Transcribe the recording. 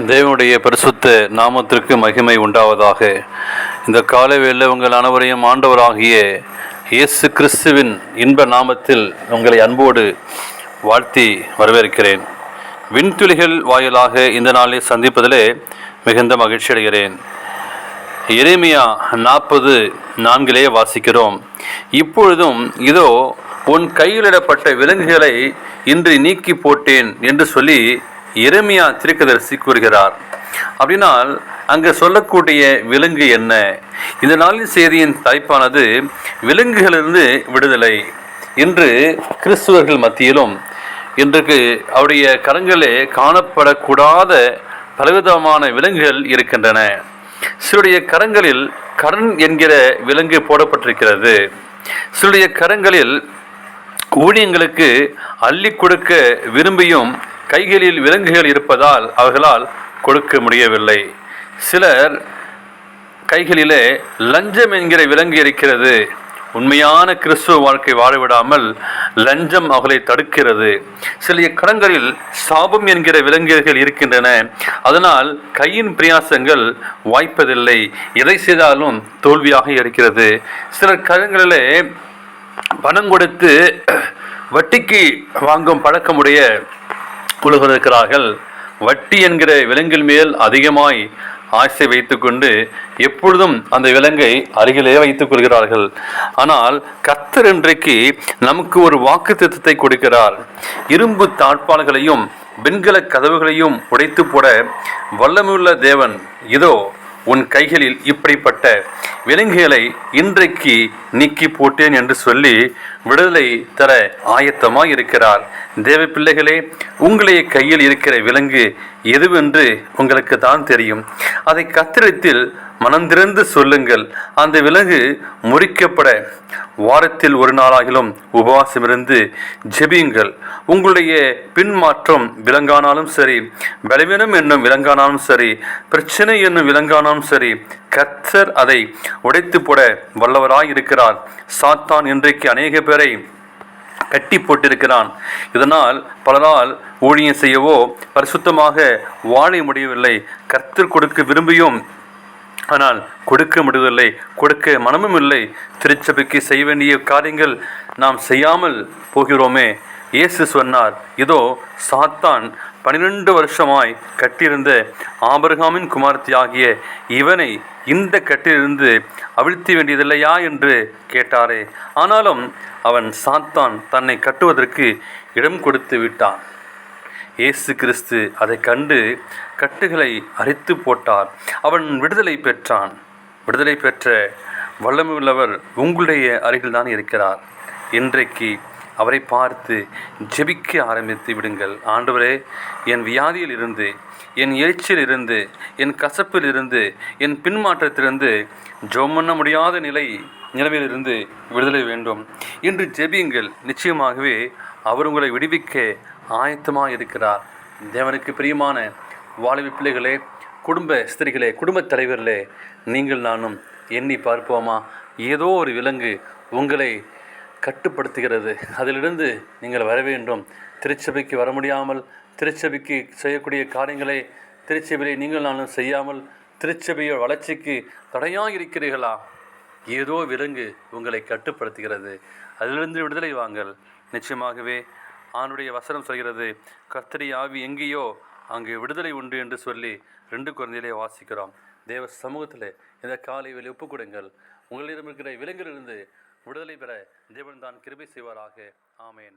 தேவனுடைய பரிசுத்த நாமத்திற்கு மகிமை உண்டாவதாக. இந்த காலவேளையில் உங்கள் அனைவரையும் ஆண்டவராகிய இயேசு கிறிஸ்துவின் இன்ப நாமத்தில் உங்களை அன்போடு வாழ்த்தி வரவேற்கிறேன். விண்துளிகள் வாயிலாக இந்த நாளில் சந்திப்பதிலே மிகுந்த மகிழ்ச்சி அடைகிறேன். எரேமியா 40:4 வாசிக்கிறோம். இப்பொழுதும் இதோ உன் கையிலிடப்பட்ட விலங்குகளை இன்று நீக்கி போட்டேன் என்று சொல்லி எரேமியா தீர்க்கதரிசி கூறுகிறார். அப்படின்னால் அங்கே சொல்லக்கூடிய விலங்கு என்ன? இந்த நாளின் செய்தியின் தலைப்பானது விலங்குகளிலிருந்து விடுதலை. இன்று கிறிஸ்துவர்கள் மத்தியிலும் இன்றைக்கு அவருடைய கரங்களே காணப்படக்கூடாத பலவிதமான விலங்குகள் இருக்கின்றன. சிலருடைய கரங்களில் கரண் என்கிற விலங்கு போடப்பட்டிருக்கிறது. சிலருடைய கரங்களில் ஊழியங்களுக்கு அள்ளி கொடுக்க விரும்பியும் கைகளில் விலங்குகள் இருப்பதால் அவர்களால் கொடுக்க முடியவில்லை. சிலர் கைகளிலே லஞ்சம் என்கிற விலங்கு இருக்கிறது. உண்மையான கிறிஸ்துவ வாழ்க்கை வாழவிடாமல் லஞ்சம் அவர்களை தடுக்கிறது. சில கரங்களில் சாபம் என்கிற விலங்குகள் இருக்கின்றன. அதனால் கையின் பிரயாசங்கள் வாய்ப்பதில்லை. எதை செய்தாலும் தோல்வியாக இருக்கிறது. சிலர் கரங்களிலே பணம் கொடுத்து வட்டிக்கு வாங்கும் பழக்கமுடைய குழுக்கள் இருக்கிறார்கள். வட்டி என்கிற விலங்கின் மேல் அதிகமாய் ஆசை வைத்துக்கொண்டு எப்பொழுதும் அந்த விலங்கை அருகிலே வைத்துக் கொள்கிறார்கள். ஆனால் கர்த்தர் இன்றைக்கு நமக்கு ஒரு வாக்குத்தத்தத்தை கொடுக்கிறார். இரும்பு தாழ்பால்களையும் வெண்கல கதவுகளையும் உடைத்து போட வல்லமையுள்ள தேவன் இதோ உன் கைகளில் இப்படிப்பட்ட விலங்குகளை இன்றைக்கு நீக்கி போட்டேன் என்று சொல்லி விடுதலை தர ஆயத்தமாய் இருக்கிறார். தேவ பிள்ளைகளே, உங்களுடைய கையில் இருக்கிற விலங்கு எதுவென்று உங்களுக்கு தான் தெரியும். அதை கர்த்தரிடத்தில் மனந்திறந்து சொல்லுங்கள். அந்த விலங்கு முறிக்கப்பட வாரத்தில் ஒரு நாளாகிலும் உபவாசமிருந்து ஜெபியுங்கள். உங்களுடைய பின்மாற்றம் விலங்கானாலும் சரி, பலவீனம் என்னும் விலங்கானாலும் சரி, பிரச்சனை என்னும் விலங்கானாலும் சரி, கர்த்தர் அதை உடைத்து போட வல்லவராய் இருக்கிறார். சாத்தான் இன்றைக்கு அநேக பேரை கட்டி போட்டிருக்கிறான். இதனால் பலரால் ஊழியம் செய்யவோ பரிசுத்தமாக வாழ முடியவில்லை. கர்த்தர் கொடுக்க விரும்பியும் ஆனால் கொடுக்க முடியவில்லை, கொடுக்க மனமும் இல்லை. திருச்சபைக்கு செய்ய வேண்டிய காரியங்கள் நாம் செய்யாமல் போகிறோமே. இயேசு சொன்னார், இதோ சாத்தான் 12 வருஷமாய் கட்டியிருந்த ஆபிரகாமின் குமாரத்தி ஆகிய இவனை இந்த கட்டிலிருந்து அவிழ்த்த வேண்டியதில்லையா என்று கேட்டாரே. ஆனாலும் அவன் சாத்தான் தன்னை கட்டுவதற்கு இடம் கொடுத்து விட்டான். இயேசு கிறிஸ்து அதை கண்டு கட்டுகளை அரித்து போட்டார். அவன் விடுதலை பெற்றான். விடுதலை பெற்ற வல்லமையுள்ளவர் உங்களுடைய அருகில்தான் இருக்கிறார். இன்றைக்கு அவரை பார்த்து ஜெபிக்க ஆரம்பித்து விடுங்கள். ஆண்டவரே, என் வியாதியில் இருந்து, என் எரிச்சல் இருந்து, என் கசப்பில் இருந்து, என் பின்மாற்றத்திலிருந்து, ஜெபம் பண்ண முடியாத நிலைமையிலிருந்து விடுதலை வேண்டும் என்று ஜெபியுங்கள். நிச்சயமாகவே அவர் உங்களை விடுவிக்க ஆயத்தமாக இருக்கிறார். தேவனுக்கு பிரியமான வாலிப பிள்ளைகளே, குடும்ப ஸ்திரிகளே, குடும்பத் தலைவர்களே, நீங்கள் நானும் எண்ணி பார்ப்போமா? ஏதோ ஒரு விலங்கு உங்களை கட்டுப்படுத்துகிறது. அதிலிருந்து நீங்கள் வர வேண்டும். திருச்சபைக்கு வர முடியாமல், திருச்சபைக்கு செய்யக்கூடிய காரியங்களை திருச்சபையை நீங்கள் நானும் செய்யாமல் திருச்சபைய வளர்ச்சிக்கு தடையாக இருக்கிறீர்களா? ஏதோ விலங்கு உங்களை கட்டுப்படுத்துகிறது. அதிலிருந்து விடுதலை வாங்கள். நிச்சயமாகவே ஆண்டுடைய வசனம் சொல்கிறது, கர்த்தருடைய ஆவி எங்கேயோ அங்கே விடுதலை உண்டு என்று சொல்லி 2 கொரிந்தியரிலே வாசிக்கிறோம். தேவ சமூகத்தில் இந்த காலை வேளை ஒப்புக் கொடுங்கள். உங்களிடம் இருக்கிற விலங்கிலிருந்து விடுதலை பெற தேவன் தான் கிருபை செய்வாராக. ஆமேன்.